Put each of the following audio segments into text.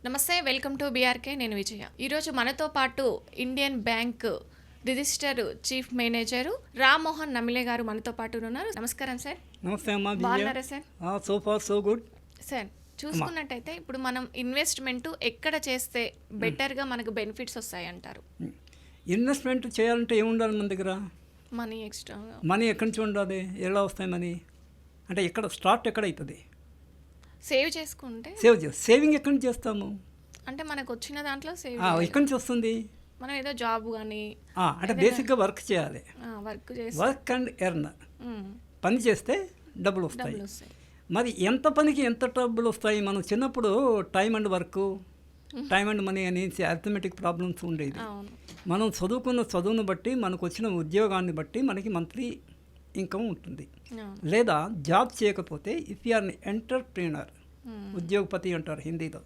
నమస్తే, welcome to BRK. నేను విజయ. ఈరోజు మనతో పాటు Indian bank register chief manager Rammohan నమిలే గారు మనతో పాటు ఉన్నారు. నమస్కారం సార్. నమస్తే అమ్మా. బాగున్నారా sir? So far so good sir. చూసుకున్నట్టయితే ఇప్పుడు మనం ఇన్వెస్ట్మెంట్ ఎక్కడ చేస్తే బెటర్గా మనకు బెనిఫిట్స్ వస్తాయి అంటారు? ఇన్వెస్ట్మెంట్ చేయాలంటే ఏముండాలి మన దగ్గర? Money extra. మనీ ఎక్కడి నుంచి ఉండాలి? ఎలా వస్తాయి మనీ? అంటే ఎక్కడ స్టార్ట్ ఎక్కడ అవుతుంది? సేవ్ చేసుకుంటే. సేవింగ్ ఎక్కడి నుంచి చేస్తాము? అంటే మనకు వచ్చిన దాంట్లో సేవ్ ఎక్కడి నుంచి వస్తుంది? మనం ఏదో జాబ్ కానీ అంటే బేసిక్గా వర్క్ చేయాలి. Work and earn. పని చేస్తే డబ్బులు వస్తాయి. మరి ఎంత పనికి ఎంత డబ్బులు వస్తాయి? మనం చిన్నప్పుడు time and work, time and money అనేసి అర్థమెటిక్ ప్రాబ్లమ్స్ ఉండేది. మనం చదువుకున్న చదువును బట్టి, మనకు వచ్చిన ఉద్యోగాన్ని బట్టి మనకి మంత్లీ ఇన్కమ్ ఉంటుంది. లేదా జాబ్ చేయకపోతే ఇఫ్ యు ఆర్ ఎంటర్ప్రీనర్, ఉద్యోగపతి అంటారు హిందీలో,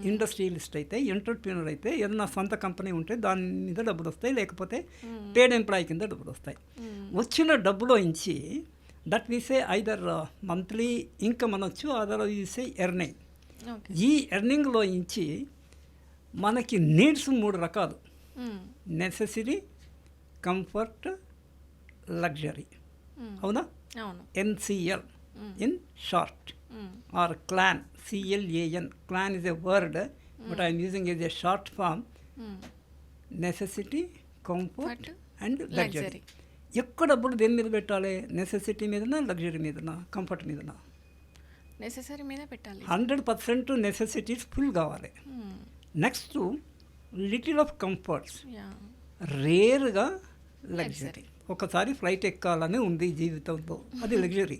ఇండస్ట్రియలిస్ట్ అయితే, ఎంటర్ప్రీనర్ అయితే ఏదైనా సొంత కంపెనీ ఉంటే దాని మీద డబ్బులు వస్తాయి, లేకపోతే పేడ్ ఎంప్లాయీ కింద డబ్బులు వస్తాయి. వచ్చిన డబ్బులో ఇచ్చి that we say either monthly income అనొచ్చు, అదర్ వీసే ఎర్నింగ్. ఈ ఎర్నింగ్లో ఇచ్చి మనకి నీడ్స్ 3 రకాలు: నెసెసరీ, కంఫర్ట్, లగ్జరీ. అవునా? NCL in short, or clan, CLAN. Clan is a word but I'm using is a short form. Necessity, comfort and luxury. ఎక్కువ డబ్బులు దేని మీద పెట్టాలి? నెసెసిటీ మీదనా, లగ్జరీ మీదనా, కంఫర్ట్ మీదనా? నెసెసరీ మీద పెట్టాలి. 100% నెసెసిటీస్ ఫుల్ కావాలి. నెక్స్ట్ లిటిల్ ఆఫ్ కంఫర్ట్స్, రేర్గా లగ్జరీ. ఒకసారి ఫ్లైట్ ఎక్కాలని ఉంది జీవితంలో, అది లగ్జరీ.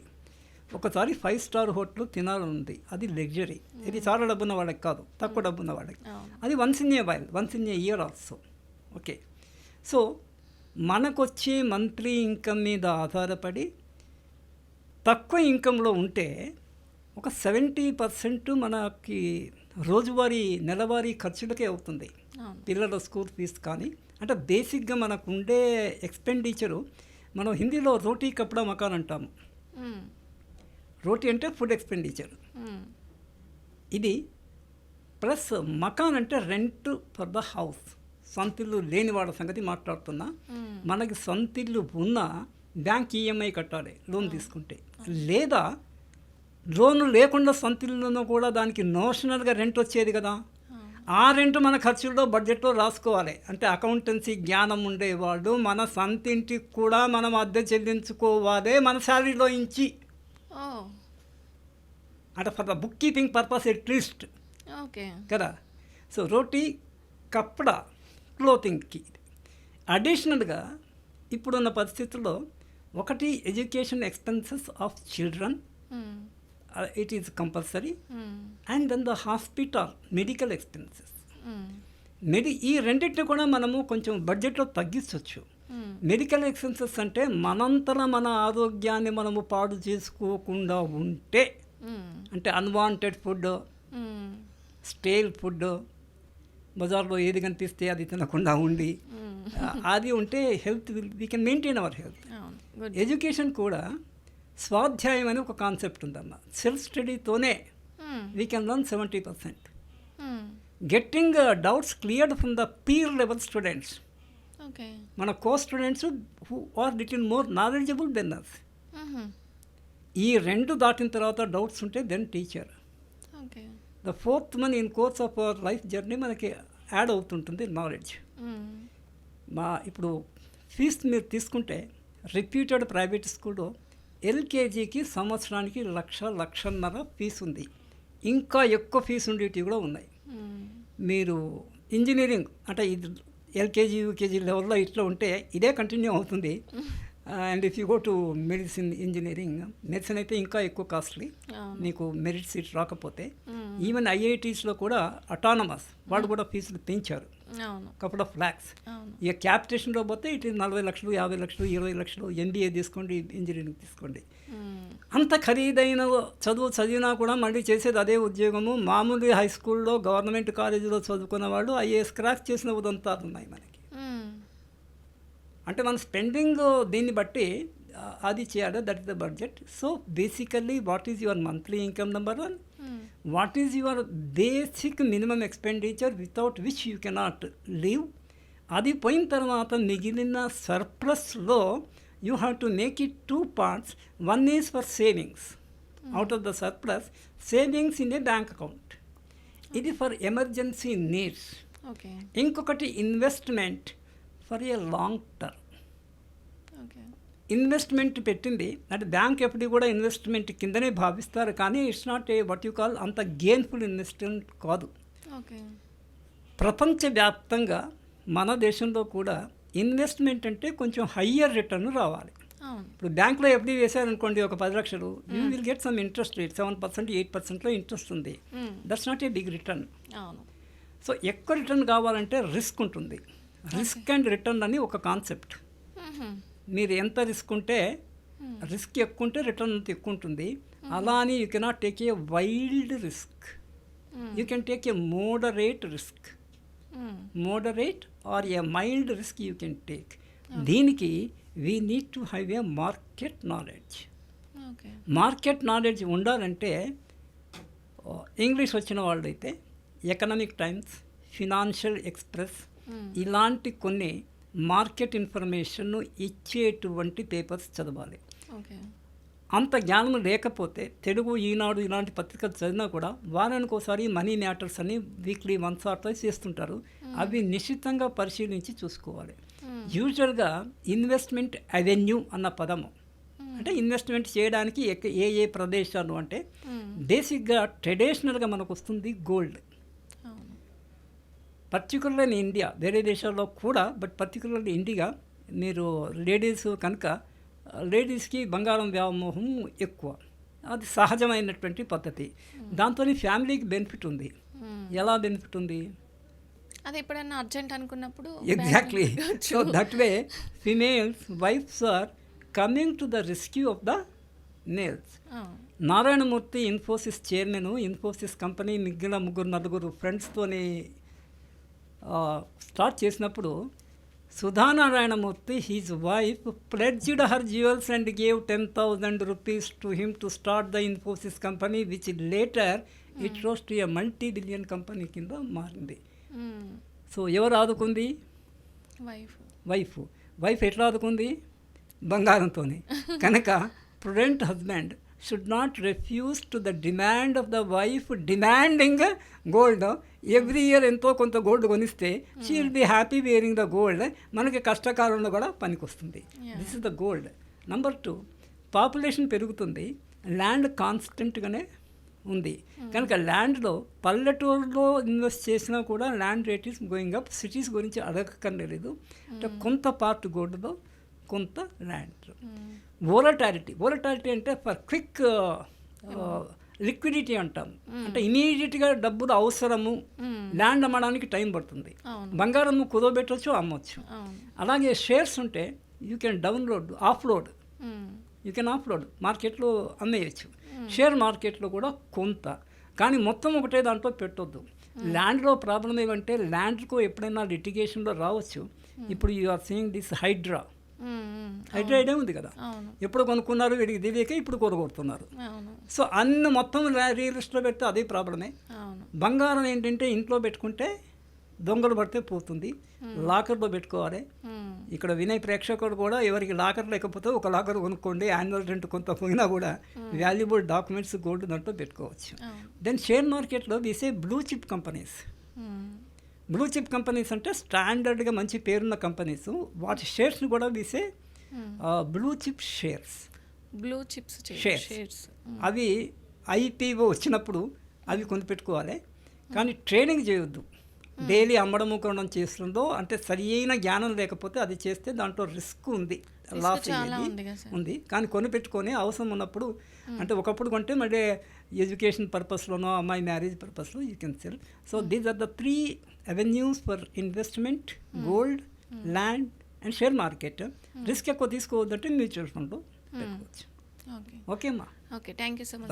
ఒకసారి 5 స్టార్ హోటల్ తినాలని ఉంది, అది లగ్జరీ. ఇది చాలా డబ్బున్న వాళ్ళకి కాదు, తక్కువ డబ్బున్న వాళ్ళకి. అది once in a year also. Okay. So మనకొచ్చే మంత్లీ ఇన్కమ్ మీద ఆధారపడి తక్కువ ఇన్కంలో ఉంటే ఒక 70% మనకి రోజువారీ నెలవారీ ఖర్చులకే అవుతుంది. పిల్లల స్కూల్ ఫీజు కానీ, అంటే బేసిక్గా మనకు ఉండే ఎక్స్పెండిచరు, మనం హిందీలో రోటీ కప్డా మకాన్ అంటాము. రోటీ అంటే ఫుడ్ ఎక్స్పెండిచర్. ఇది ప్లస్ మకాన్ అంటే రెంట్ ఫర్ ద హౌస్. సొంతిల్లు లేని వాళ్ళ సంగతి మాట్లాడుతున్నా. మనకి సొంతిల్లు ఉన్నా బ్యాంక్ ఈఎంఐ కట్టాలి లోన్ తీసుకుంటే, లేదా లోను లేకుండా సొంతిల్లును కూడా దానికి నోషనల్గా రెంట్ వచ్చేది కదా, ఆ రెంట్ మన ఖర్చుల్లో బడ్జెట్లో రాసుకోవాలి. అంటే అకౌంటెన్సీ జ్ఞానం ఉండేవాళ్ళు మన సొంతింటికి కూడా మనం అద్దె చెల్లించుకోవాలి మన శాలరీలో ఇంచి. అంటే for the book keeping purpose at least. Okay కదా. సో రోటీ కప్డా క్లోతింగ్కి అడిషనల్గా ఇప్పుడున్న పరిస్థితుల్లో ఒకటి education expenses of children, it is compulsory, and then the hospital medical expenses. ఈ రెండింటిని కూడా మనము కొంచెం బడ్జెట్లో తగ్గించవచ్చు. మెడికల్ ఎక్స్పెన్సెస్ అంటే మనంతలా మన ఆరోగ్యాన్ని మనము పాడు చేసుకోకుండా ఉంటే, అంటే అన్వాంటెడ్ ఫుడ్, స్టేల్ ఫుడ్, బజార్లో ఏది కనిపిస్తే అది తినకుండా ఉండి, అది ఉంటే health we can maintain our health. Education కూడా స్వాధ్యాయం అని ఒక కాన్సెప్ట్ ఉందన్న. సెల్ఫ్ స్టడీతోనే we can learn 70%. Getting doubts cleared from the peer level students. మన co students who are little more knowledgeable than us. ఈ 2 దాటిన తర్వాత డౌట్స్ ఉంటే then teacher. The 4th one in course of our life journey మనకి add అవుతుంటుంది knowledge. ఇప్పుడు fee మీరు తీసుకుంటే రిప్యూటెడ్ ప్రైవేట్ స్కూల్లో ఎల్కేజీకి సంవత్సరానికి 1,00,000-1,50,000 ఫీజు ఉంది. ఇంకా ఎక్కువ ఫీజు ఉండేటివి కూడా ఉన్నాయి. మీరు ఇంజనీరింగ్ అంటే ఇది ఎల్కేజీ యూకేజీ లెవెల్లో ఇట్లా ఉంటే ఇదే కంటిన్యూ అవుతుంది. And if you go to medicine engineering, medicine అయితే ఇంకా ఎక్కువ కాస్ట్లీ నీకు మెరిట్ సీట్ రాకపోతే. ఈవెన్ ఐఐటీస్లో కూడా అటానమస్ వాళ్ళు కూడా ఫీజులు పెంచారు, కపుల్ ఆఫ్ ల్యాక్స్. ఇక క్యాపిటేషన్లో పోతే ఇటు 40 లక్షలు, 50 లక్షలు, 20 లక్షలు. ఎంబీఏ తీసుకోండి, ఇంజనీరింగ్ తీసుకోండి. అంత ఖరీదైన చదివినా కూడా మళ్ళీ చేసేది అదే ఉద్యోగము. మామూలు హై స్కూల్లో గవర్నమెంట్ కాలేజీలో చదువుకున్న వాళ్ళు ఐఏఎస్ క్రాక్ చేసిన ఉదంతాలు ఉన్నాయి మనకి. అంటే మన స్పెండింగ్ దీన్ని బట్టి అది చేయాలి. That is the budget. So basically what is your monthly income number 1, what is your basic minimum expenditure without which you cannot live. అది పోయిన తర్వాత మిగిలిన సర్ప్లస్లో you have to make it 2 parts. One is for savings, out of the surplus savings in a bank account, ఇది for emergency needs. Okay. ఇంకొకటి investment for a long term. Okay. Investment పెట్టింది అంటే bank ఎప్పుడు కూడా investment కిందనే భావిస్తారు, కానీ it's not a what you call అంత గెయిన్ఫుల్ ఇన్వెస్ట్మెంట్ కాదు. ఓకే. ప్రపంచవ్యాప్తంగా మన దేశంలో కూడా ఇన్వెస్ట్మెంట్ అంటే కొంచెం హయ్యర్ రిటర్న్ రావాలి. అవును. ఇప్పుడు బ్యాంక్లో ఎఫ్డీ వేశారనుకోండి ఒక 10 లక్షలు, you will get some interest rate 7%, 8%లో ఇంట్రెస్ట్ ఉంది. That's not a big return. అవును. సో ఎక్కువ రిటర్న్ కావాలంటే రిస్క్ ఉంటుంది. రిస్క్ అండ్ రిటర్న్ అని ఒక కాన్సెప్ట్. మీరు ఎంత రిస్క్ ఉంటే రిస్క్ ఎక్కువ ఉంటే రిటర్న్ అంత ఎక్కువ ఉంటుంది. అలా అని you cannot take a wild risk. You can take a moderate risk. Moderate or a mild risk you can take. దీనికి we need to have a market knowledge. Okay. Market knowledge ఉండాలంటే English వచ్చిన వాళ్ళైతే economic times, financial express ఇలాంటి కొన్ని market information ఇచ్చేటువంటి papers చదవాలి. Okay. అంత జ్ఞానం లేకపోతే తెలుగు, ఈనాడు ఇలాంటి పత్రికలు చదివినా కూడా వారానికి ఒకసారి మనీ మ్యాటర్స్ అని వీక్లీ 1 or 2 చేస్తుంటారు. అవి నిశ్చితంగా పరిశీలించి చూసుకోవాలి. యూజువల్గా ఇన్వెస్ట్మెంట్ అవెన్యూ అన్న పదము అంటే ఇన్వెస్ట్మెంట్ చేయడానికి ఏ ప్రదేశాలు అంటే బేసిక్గా ట్రెడిషనల్గా మనకు వస్తుంది గోల్డ్. పర్టికులర్లీ ఇన్ ఇండియా, వేరే దేశాల్లో కూడా, బట్ పర్టికులర్లీ ఇండియా మీరు లేడీస్ కనుక లేడీస్కి బంగారం వ్యామోహం ఎక్కువ. అది సహజమైనటువంటి పద్ధతి. దాంతో ఫ్యామిలీకి బెనిఫిట్ ఉంది. ఎలా బెనిఫిట్ ఉంది? అది ఎప్పుడైనా అర్జెంట్ అనుకున్నప్పుడు exactly. So that way females wives are coming to the rescue of the males. Narayanamurthy Infosys chairman, Infosys company మిగిలిన 3-4 ఫ్రెండ్స్తోని స్టార్ట్ చేసినప్పుడు సుధానారాయణమూర్తి his wife pledged her jewels and gave 10,000 rupees to him to start the Infosys company, which later it rose to a multi-billion company కింద మారింది. So ఎవరు ఆదుకుంది? Wife ఎట్లా ఆదుకుంది? బంగారంతోనే. కనుక prudent husband should not refuse to the demand of the wife demanding gold. Every year ఎంతో కొంత gold కొనిస్తే she will be happy wearing the gold. మనకి కష్టకాలంలో కూడా పనికొస్తుంది. This is the gold. Number 2, population పెరుగుతుంది, ల్యాండ్ కాన్స్టెంట్గానే ఉంది. కనుక ల్యాండ్లో పల్లెటూరులో ఇన్వెస్ట్ చేసినా కూడా land rate is going up. Cities గురించి అడగక్కర్లేదు. అంటే కొంత పార్ట్ గోల్డ్లో, కొంత ల్యాండ్. వోలటాలిటీ అంటే ఫర్ క్విక్ లిక్విడిటీ అంటాం. అంటే ఇమీడియట్గా డబ్బులు అవసరము. ల్యాండ్ అమ్మడానికి టైం పడుతుంది. బంగారం కుదోబెట్టచ్చు, అమ్మవచ్చు. అలాగే షేర్స్ ఉంటే you can download, off-load. You can off-load, మార్కెట్లో అమ్మేయచ్చు. షేర్ మార్కెట్లో కూడా కొంత, కానీ మొత్తం ఒకటే దాంట్లో పెట్టొద్దు. ల్యాండ్లో ప్రాబ్లం ఏమంటే ల్యాండ్కు ఎప్పుడైనా లిటిగేషన్లో రావచ్చు. ఇప్పుడు you are seeing this HYDRAA idea ఉంది కదా, ఎప్పుడు కొనుక్కున్నారు, వీడికి తెలియక ఇప్పుడు కొనుగొడుతున్నారు. సో అన్ని మొత్తం రియల్ ఎస్టేట్లో పెడితే అదే ప్రాబ్లమే. బంగారం ఏంటంటే ఇంట్లో పెట్టుకుంటే దొంగలు పడితే పోతుంది, లాకర్లో పెట్టుకోవాలి. ఇక్కడ వినయ్ ప్రేక్షకుడు కూడా ఎవరికి లాకర్ లేకపోతే ఒక లాకర్ కొనుక్కోండి, యాన్యువల్ రెంట్ కొంత పోయినా కూడా వాల్యుబుల్ డాక్యుమెంట్స్ గోల్డ్ దాంట్లో పెట్టుకోవచ్చు. దెన్ షేర్ మార్కెట్లో we say blue chip companies. Blue chip companies అంటే స్టాండర్డ్గా మంచి పేరున్న కంపెనీస్. వాటి షేర్స్ని కూడా వీసే బ్లూ చిప్ షేర్స్. అవి ఐపీఓ వచ్చినప్పుడు అవి కొనిపెట్టుకోవాలి, కానీ ట్రేడింగ్ చేయొద్దు. డైలీ అమ్మడము కొనడం చేస్తుందో అంటే సరి అయిన జ్ఞానం లేకపోతే అది చేస్తే దాంట్లో రిస్క్ ఉంది, లాస్ ఉంది. కానీ కొనిపెట్టుకొని అవసరం ఉన్నప్పుడు, అంటే ఒకప్పుడు కొంటే మళ్ళీ ఎడ్యుకేషన్ పర్పస్లోనో అమ్మాయి మ్యారేజ్ పర్పస్లో you can sell. So these are the 3 avenues for investment: gold, land and share market. Risk ఎక్కువ తీసుకోవద్దంటే మ్యూచువల్ ఫండ్లో పెట్టుకోవచ్చు. ఓకే అమ్మా. Okay, thank you so much.